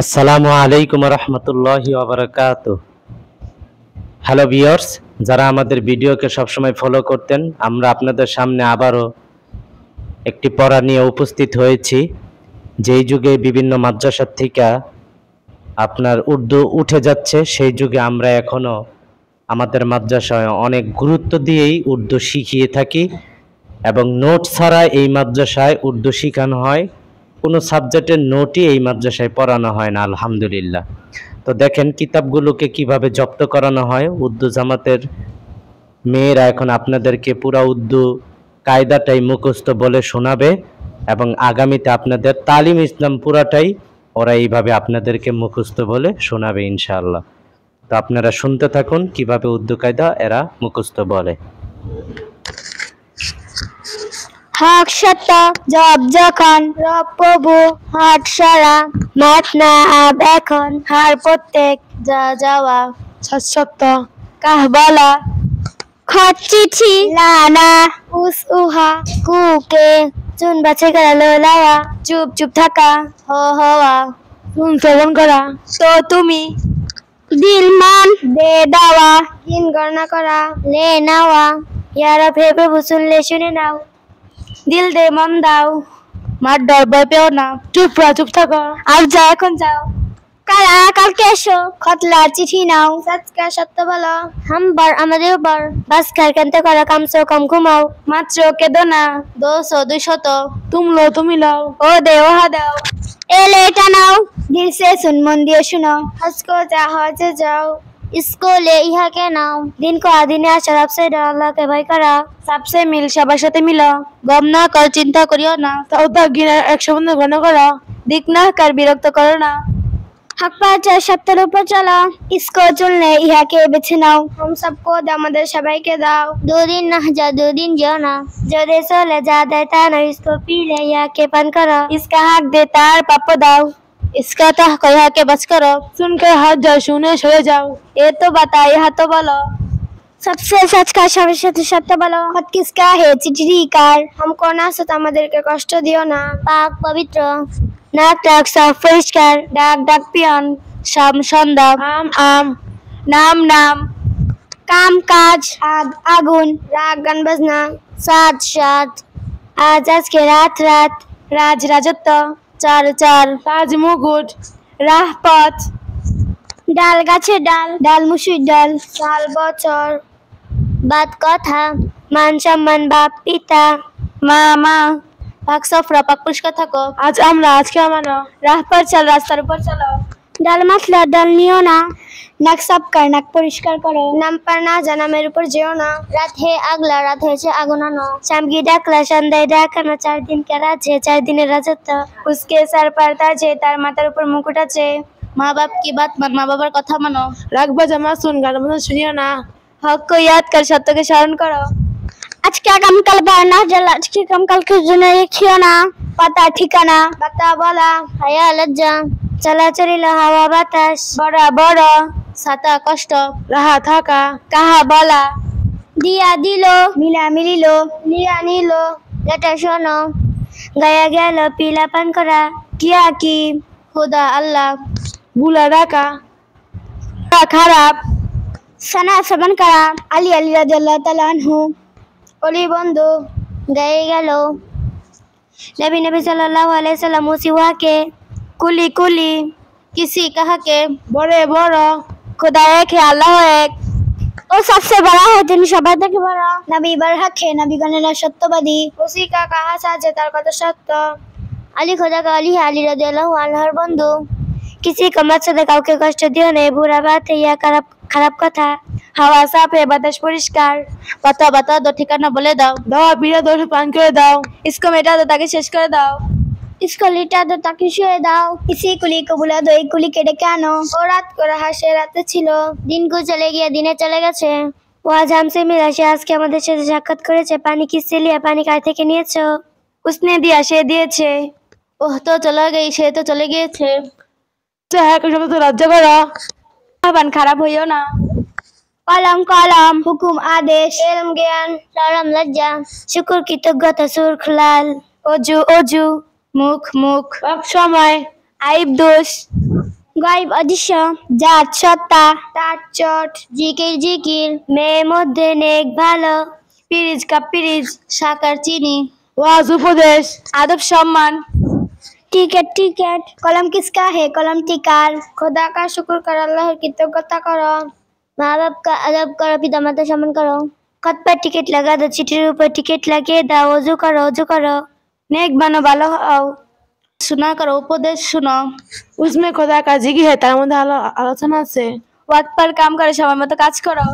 আসসালামু আলাইকুম রহমতুল্লাহি ওয়া বারাকাতুহু। হ্যালো ভিউয়ার্স, যারা আমাদের ভিডিওকে সবসময় ফলো করতেন, আমরা আপনাদের সামনে আবারও একটি পড়া নিয়ে উপস্থিত হয়েছি। যেই যুগে বিভিন্ন মাদ্রাসা থেকে আপনার উর্দু উঠে যাচ্ছে, সেই যুগে আমরা এখনও আমাদের মাদ্রাসায় অনেক গুরুত্ব দিয়েই উর্দু শিখিয়ে থাকি এবং নোট ছাড়া এই মাদ্রাসায় উর্দু শেখানো হয়। কোনো সাবজেক্টের নোটই এই মাদ্রাসায় পড়ানো হয় না, আলহামদুলিল্লাহ। তো দেখেন কিতাবগুলোকে কিভাবে জব্দ করানো হয়। উর্দু জামাতের মেয়েরা এখন আপনাদেরকে পুরা উর্দু কায়দাটাই মুখস্থ বলে শোনাবে এবং আগামীতে আপনাদের তালিম ইসলাম পুরাটাই ওরা এইভাবে আপনাদেরকে মুখস্থ বলে শোনাবে ইনশাআল্লাহ। তো আপনারা শুনতে থাকুন কিভাবে উর্দু কায়দা এরা মুখস্থ বলে। হাক সাতা জব যখন রব প্রভু হাট সারা মাঠ না আব এখন হার প্রত্যেক যা যাওয়া সত্য কাহবালা খত চিঠি লানা উস উহা কুকে চুন বাছে গেল লাওয়া চুপ চুপ থাকা হওয়া চুন সেবন করা তো তুমি দিল মান দে দাওয়া দিন গণনা করা লে নাওয়া ইয়ারা ভেবে শুনলে শুনে নাও দিল দে মন দাও মার ডর ভয় পেও না চুপ থাকো আর যাও এখন যাও কারা কালকে এসো খতলা চিঠি নাও সৎকা সত্য বলো হামবার আমাদের বার বাস কারকান্তে করা কামসো কম ঘুমাও মাত্র কেদো না 200 তুমলো তুমি লাও ও দে ওহা দাও এলে এটা নাও দিল সে सुन मन দিয়ে শুনো हंसको चाहो जाओ इसको ले यहाँ के नाम दिन को आदिने शराब से डर अल्लाह के भय करा सबसे मिल সবার সাথে মিলো গম না কর চিন্তা করিও না তাও তা গিনা এক সম্বন্ধ ঘন করো দিক না কর বিরক্ত করো না हक पाचा सत्तर ऊपर चला इसको चुनले यहाँ के बेছে নাও हम सबको আমাদের সবাইকে দাও दो दिन ना जा 2 दिन जाओ ना जो देशो ले जा देता ना इसको पी ले यहाँ के पान करो इसका हक देता और पाप दाओ इसका तो कहा के बस करो सुन के हाथ जाओ सुने सो जाओ ये तो बता यहाँ तो बोलो सबसे सच का सबसे सत्य बोलो खत किसका है चिट्ठी कार हमको ना सत আমাদেরকে কষ্ট দিও না পাক পবিত্র নাক ডাক সাফ পরিষ্কার ডাক ডাক পিয়ন শাম সন্ধ্যা আম নাম নাম কাম কাজ আগ আগুন রাগ গান বাজনা সাত সাত আজ আজকে রাত রাত রাজ রাজত্ব চার চার তাজ মুকুট রাহ পথ ডাল গাছে ডাল ডাল মুসুর ডাল সাল বছর বাদ কথা মান সম্মান বাপ পিতা মা মা পাক সফরা পাক পুষ্কার থাকো আজ আমরা আজকে আমানো রাহ পর চল রাস্তার উপর চলো ডাল মাছলা ডাল নিও না নাক সাফ কর নাক পরিষ্কার করো নাম পার না জানামের উপর যেও না রাত হে আগলা রাত হয়েছে আগুন আনো শামগি ডাকলা সন্ধ্যায় ডাকানো 4 दिन का राज है 4 दिনের রাজত্ব उसके सर पर ताज है তার মাথার উপর মুকুট আছে মা বাপ की बात मान মা বাবার কথা মানো রাখবা জামা শুন গান মন শুনিও না হক को याद कर সত্যকে স্মরণ করো আজকে আগাম কাল বানা জল আজকে কাম কালকে জন্য রেখিও না পাতা ঠিকানা বাতা বলা হায়া লজ্জা চলাচলিল হাওয়া বাতাস বড় বড় সাতা কষ্ট রাহা থাকা কাহা বলা দিয়া দিল মিলা মিলিল লিয়া নিল লেটা শোনো গায়া গেল পিলা পান করা কিয়া কি খুদা আল্লাহ বুলা রাখা খারাপ সানা সমান করা আলী আলী রাদিয়াল্লাহু তাআলা আনহু অলি বন্ধু গায়ে গেল नबी नबी सल्लल्लाहु अलैहि वसल्लम उसिवा के कुली कुली किसी कहा के बड़े बड़ा खुदा एक है अल्लाह एक वो सबसे बड़ा है जिन सभी থেকে बड़ा नबी बरहक है नबी गणना सत्यवादी उसी का कहा साजे तार কথা সত্য अली खुदा का अली है अली রাদিয়াল্লাহু আনহুর বন্ধু किसी का मकसद কাউকে কষ্ট দিও না বুরা বাত ইয়া খারাপ কথা হাওয়া সাফ है বাতাস পরিষ্কার বাতা বাতা দো ঠিকানা বলে দাও দাও বিরা দোষ পান করে দাও इसको मेटा दो ताकि শেষ করে দাও इसको लिटा दो ताकि শুয়ে দাও इसी कुली को बुला दो एक कुली के ডেকে আনো ও রাত को रहा সে রাতে ছিল দিন को চলে গিয়ে দিনে চলে গেছে ও আজ हमसे मिला সে আজকে আমাদের সাথে সাক্ষাৎ করেছে পানি কিসে লিয়া পানি কার থেকে নিয়েছো उसने दिया সে দিয়েছে ওহ তো চলে গই সে তো চলে গিয়েছে চাহে কে সব তো লজ্জা করো বান খারাপ হইও না कलम कलम हुकुम आदेश इल्म ज्ञान शरम लज्जा शुक्र कृतज्ञता सुर्ख लाल ओजू ओजू मुख मुख समय आइब दोष গায়েব অদৃশ্য, জাত সত্তা, তার চট, জিকির জিকির, মেয়ে মধ্যে নেক ভালো, পিরিজ কাপ পিরিজ, সাকার চিনি, ওয়াজ উপদেশ, आदब सम्मान, टिकट टिकट, कलम किसका है कलम टिकार, खुदा का शुक्र करो अल्लाह की कृतज्ञता करो, माँ बाप का अदब करो पिता माता सम्मान करो, खत पर टिकट लगा दो चिट्ठीर ऊपर टिकट लगे दाओ वजू करो नेक बनो भालो आओ सुना करो उपदेश सुनो, उसमें खुदा का जिक्र है, তার মধ্যে আলোচনা আছে। वक्त पर काम करो समय मतो काज करो,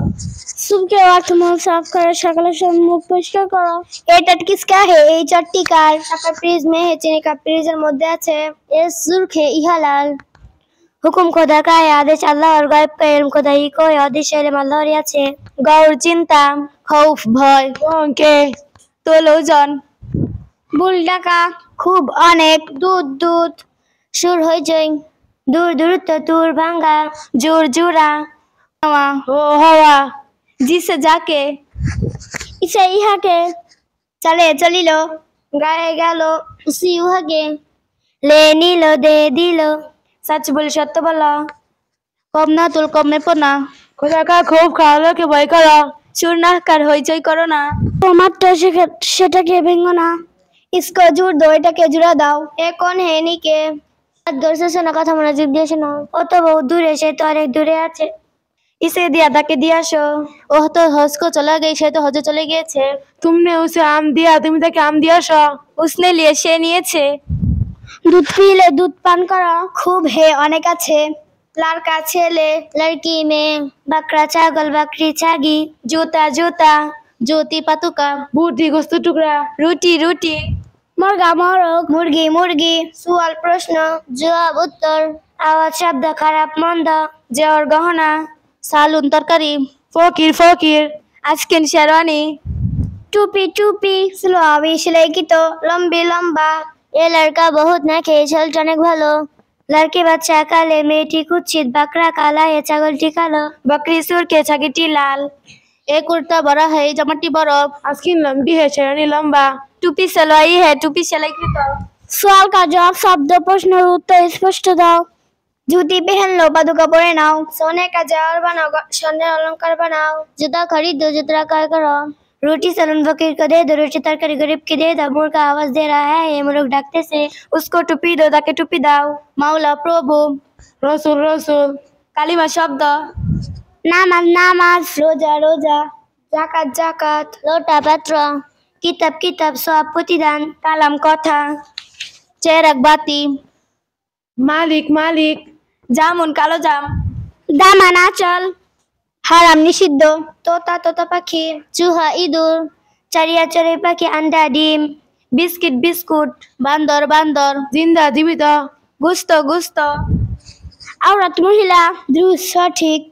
सुबह के वक्त मुंह साफ करो सकाले समय मुख परिष्कार करो, ये टट किसका है ये चट्टी कार, টাকা ফ্রিজ में है चीनी का फ्रीजर মধ্যে আছে, ये सुर्ख है इहा लाल, हुकुम खुदा का है आदेश अल्लाह और गायब का इल्म खुदा ही को है आदेश इल्म अल्लाह और আছে, गौर चिंता खौफ भय অঙ্কে তোল ওজন, ভুল ডাকা খুব অনেক দুধ দুধ, সুর হইচই দূর দূরত্ব তুর ভাঙ্গা, জোর জোড়া হওয়া ও হওয়া, जिसे जाके इसे इहाके, चले चलिलो गाए गेलो उसी उहागे, ले नीलो दे दिलो, सच बोल सत्य बोलो, कम ना तुल कम में पना, খোদা কা খুব খাওয়ালোকে ভয় করো, সুর না কার হইচই করো না, টমাটো সেটাকে ভেঙো না, इसको জোর দাও এটাকে জোড়া দাও, এ কোন হে নিকে দর্শে শোনা কথা মনোযোগ দিয়ে শোনো, ও তো বহু দূরে সে তো অনেক দূরে আছে, इसे दिया ताके दिया शो, ओह तो हज को चला गई से तो हजे चले গিয়েছে, तुमने उसे आम दिया, তুমি তাকে আম দিয়েছো, उसने लिए সে নিয়েছে, দুধ পিলে দুধ পান করা খুব হে অনেক আছে, लड़का ছেলে लड़की में, बकरा ছাগল बकरी ছাগি, জুতা জুতা জ্যোতি পাতুকা, বুদ্ধি গোস্ত টুকরা, রুটি রুটি, মুরগা মোরগ মুরগি মুরগি, সুয়াল প্রশ্ন জবাব উত্তর, আওয়াজ শব্দ খারাপ মন্দ, জোর গহনা, সালুন তরকারি, ফকির ফকির, আজকের শেরওয়ানি, टूपी टूपी सिलवावी सिलाई की तो लंबी लंबा, ये लड़का बहुत ना खेल अनेक ভালো, लड़की बच्चा काले मेटी कुचित बकरा काला ये ছাগলটি কালো, बकरी सुर के ছাগিটি লাল, एक कुर्ता बड़ा है जमाटी बरफ, আজকিন লম্বি है शेरनी लंबा, टूपी सलवाई है टूपी सिलाई की तो, सवाल का जवाब शब्द प्रश्न और उत्तर स्पष्ट दाओ, जूती पहन लो पादुका पहने नाओ, सोने का जार बनाओ सोने अलंकार बनाओ, जूता खरीदो जूता काय करो, रोटी सलन फकीर को दे दो रोटी तरकारी गरीब की दे दो, मुर्गा आवाज दे रहा है ये मुर्ग डाकते से, उसको टुपी दो ताकि टुपी दाओ, माउला प्रभु, রসুল রসুল, কালিমা শব্দ, নামাজ নামাজ, রোজা রোজা, জাকাত জাকাত, লোটা পাত্র, কিতাব কিতাব সব প্রতিদান, কালাম কথা, চেরাক বাতি, মালিক মালিক, জামুন কালো জাম, দামান আচল, হারাম নিষিদ্ধ, তোতা তোতা পাখি, চুহা ইঁদুর, চারিয়া চড়ুই পাখি আন্ডা ডিম, বিস্কিট বিস্কুট, বান্দর বান্দর, জিন্দা জীবিত, গুস্ত গুস্ত, औरत महिला दुरुस्त सठिक,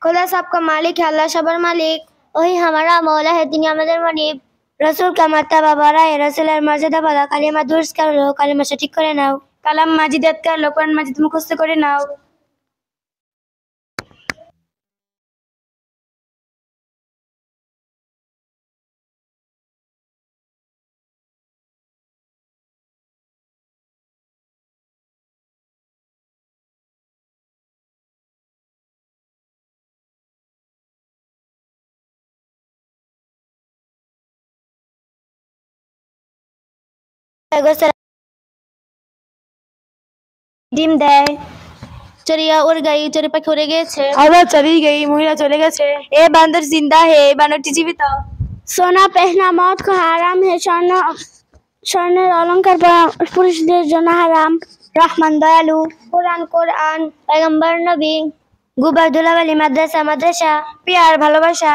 खुदा सबका मालिक है अल्लाह सबर मालिक, वही हमारा मौला है তিনি আমাদের মালিক, रसूल का मर्तबा बड़ा है रसूলের মর্যাদা বড়, কালিমা দুরুস্ত করো কালিমা সঠিক করে নাও, কালাম মাজিদাত করো কোরআন মাজিদ মুখস্থ করে নাও। ডিম দেয়, চড়িয়া উড় গই চড়ি পাখি উড়ে গিয়েছে, আবার চলি গই মহিলা চলে গেছে, এ বান্দর জিন্দা है বানরটি জীবিত, সোনা পহনা মত को হারাম है, স্বর্ণের অলংকার পুরুষদের জন্য হারাম, রহমান দয়ালু, কোরআন কোরআন, পয়গম্বর নবী, গুবার দুলাবালি মাদ্রাসা মাদ্রাসা, পিয়ার ভালোবাসা,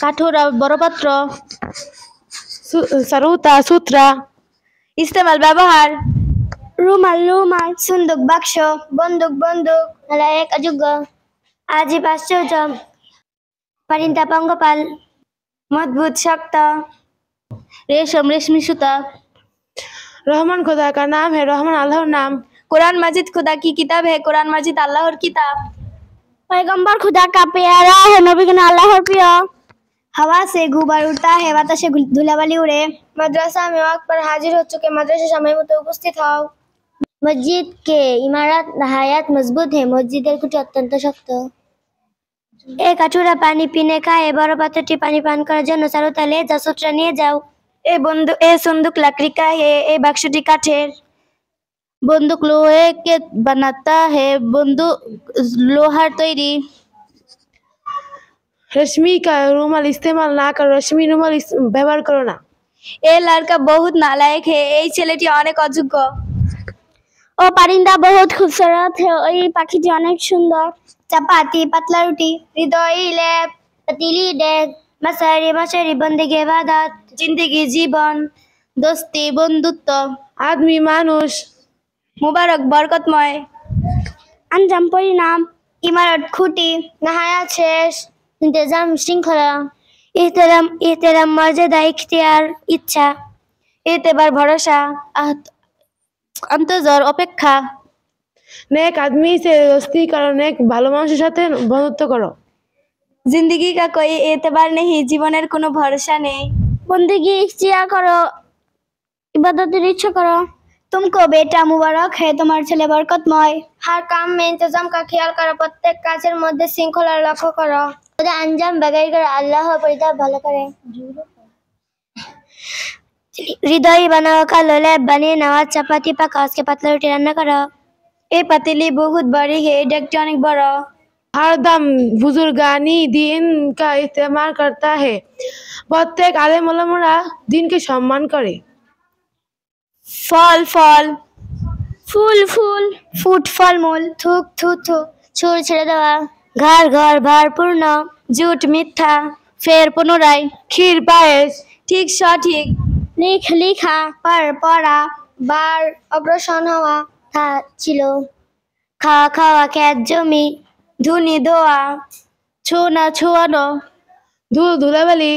কাঠুরা বড় পাত্র, সারুতা সূত্রা, ইস্তেমাল ব্যবহার, রুমাল রুমাল, সুন্দুক বাক্স, বন্দুক বন্দুক, এক অযোগ্য, আজীব আশ্চর্য, পারিন্তা পঙ্গপাল, মজবুত শক্ত, রেশম রেশমি সুতা, रहमान खुदा का नाम है, रहमान अल्लाहर नाम, कुरान मजिद खुदा की किताब है, कुरान मजिद अल्लाहर किताब, पैगंबर खुदा का प्यारा है, नबी का अल्लाहर प्रिय, हवा से गुबार उड़ता है বাতাসে ধুলাবালি উড়ে, মাদ্রাসা में वक्त पर हाजिर हो चुके, मदरसे समय मतो उपस्थित हओ, मस्जिद के इमारत नहायत मजबूत है। मस्जिद कुटी अत्यंत शक्त। एक कटोरा पानी पीने का है। बड़ो पात्रটি पानी पान করার জন্য চারু তালে যা সূত্র নিয়ে যাও। ए संदूक लकड़ी का है। ए বাক্সটি কাঠের। बंदूक लोहे के बनाता है। बंदूक लोहार तैरी। रश्मि का रुमाल इस्तेमाल ना करो। रश्मि रुमाल ব্যবহার করো না। ए लड़का बहुत नालायक है। এই ছেলেটি অনেক অযোগ্য। ও পারিন্দা बहुत खूबसूरत है। ওই পাখিটি অনেক সুন্দর। चपाती पतला रोटी हृदय लेप पतीली डेग मसारी मशारी बंदगी इबादत जिंदगी जीवन दोस्ती बंधुत्व आदमी মানুষ मुबारक बरकतमय अंजाम परिणाम इमारत खुटी नहायत शेष इंतजाम श्रृंखला इहतराम मर्यादा इख्तियार इच्छा एतेबार भरोसा अंतर्जर अपेक्षा नेक आदमी से दोस्ती करो। नेक ভালো মানুষের সাথে বন্ধুত্ব করো। जिंदगी का कोई एतबार नहीं। जीवनेर कोनो भरोसा नहीं। बंदगी इख्तियार करो। इबादतेर इच्छा करो। तुमको बेटा मुबारक है। तुम्हार छेले बरकतमय। हर काम में इंतजाम का ख्याल करो। प्रत्येक काजेर मध्य श्रृंखला लक्ष्य करो। खुदा अंजाम बगैर कर अल्लाह परिताप भालो करे। हृदय बनाओ का लोले बने नवाज चपाती पका उसके पतला रोटी रान्ना करो। ए पतीली बहुत बड़ी है। डेगटी अनेक बड़ा। हरदम बुजुर्गानी दिन का इस्तेमाल करता है। प्रत्येक आलेम उलमारा दिन के सम्मान करे। फल फल फूल फूल फूट फल मूल थूक थू थू छुर छेड़े देवा घर घर भारपूर्ण जूट मिथ्या फेर पुनराय ক্ষীর পায়েস ठीक सठिक लिख लिखा पर पढ़ा बार अग्रसर हवा था छिलो खावा खावा खेत जमी धुनी धोआ छूना छुआनो ধুল ধুলাবালি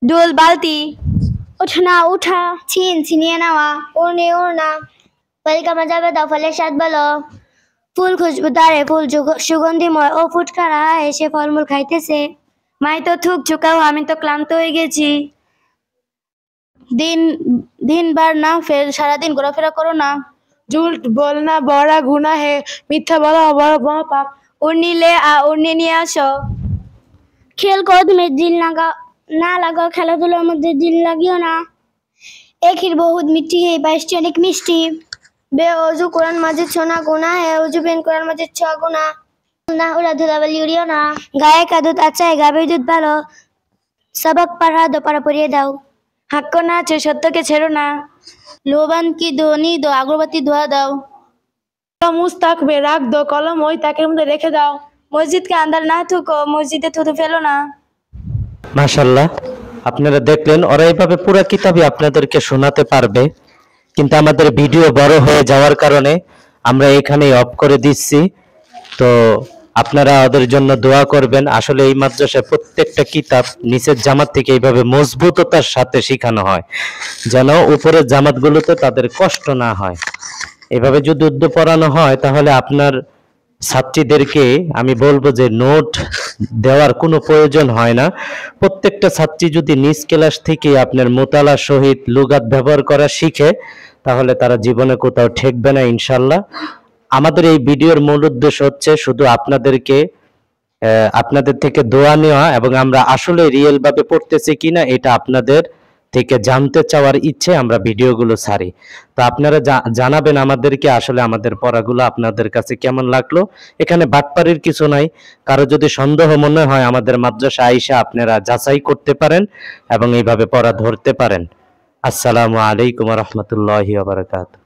डोल बाल्टी उठना उठा छीन छिनिए नवा उड़ने उड़ना परिक्रमा जाबे दाও फले साथ बलो फूल खुशबूदार फूल सुगंधिमय ও ফুটকারা এসে ফলমূল খাইতেছে মাই তো থুক চুকাও আমি তো ক্লান্ত হয়ে গেছি दिन दिन भर ना फिर सारा दिन घोराफेरा करो ना झूठ बोलना बड़ा गुनाह है। मिथ्या बोला बड़ा महापाप। उड़नी ले आ उड़नी নিয়ে আসো खेल कूद में दिल ना लगाओ খেলাধুলার মধ্যে दिल লাগিও না एक ही बहुत मिट्टी है 22টি অনেক মিষ্টি बेवजू कुरान मजिद सोना गुनाह है वजू बिन कुरान मजिद 6 गुनाह ना उड़ा धुलाबाली उड़ियो ना गाय का दूध अच्छा है गाभीर दूध ভালো सबक पढ़ा दो पढ़ा पढ़िए दाও हक को ना छे सत्य के छेड़ो ना लोबान की ध्वनि दो अगरबत्ती धुआ दाও मुझ तक में रख दो कलम ওই তাকের মধ্যে রেখে দাও। मस्जिद के अंदर ना थूको मस्जिदे थूथू फेलो ना। মাশাআল্লাহ, আপনারা দেখলেন ওরা এইভাবে পুরো কিতাবই আপনাদেরকে শোনাতে পারবে, কিন্তু আমাদের ভিডিও বড় হয়ে যাওয়ার কারণে আমরা এখানেই অফ করে দিচ্ছি। তো আপনারা ওদের জন্য দোয়া করবেন। আসলে এই মাদ্রাসায় প্রত্যেকটা কিতাব নিচের জামাত থেকে এইভাবে মজবুততার সাথে শেখানো হয়, যেন উপরের জামাতগুলোতে তাদের কষ্ট না হয়। এভাবে যদি উর্দু পড়ানো হয় তাহলে আপনার ছাত্রীদেরকে আমি বলবো যে নোট দেওয়ার কোনো প্রয়োজন হয় না। প্রত্যেকটা ছাত্রী যদি নিজ ক্লাস থেকে আপনার মোতালা সহিত লুগাত ব্যবহার করা শিখে তাহলে তারা জীবনে কোথাও ঠেকবে না ইনশাল্লাহ। আমাদের এই ভিডিওর মূল উদ্দেশ্য হচ্ছে শুধু আপনাদের থেকে দোয়া নেওয়া এবং আমরা আসলে রিয়েল ভাবে পড়তেছি কিনা এটা আপনাদের থেকে জানতে চাওয়ার ইচ্ছে আমরা ভিডিওগুলো ছাড়ি। তো আপনারা জানাবেন আমাদেরকে আসলে আমাদের পড়াগুলো আপনাদের কাছে কেমন লাগলো। এখানে বাটপাড়ির কিছু নাই, কারো যদি সন্দেহ মনে হয় আমাদের মাদ্রাসা আইসা আপনারা যাচাই করতে পারেন এবং এইভাবে পড়া ধরতে পারেন। আসসালামু আলাইকুম ওয়া রাহমাতুল্লাহি ওয়া বারাকাতুহু।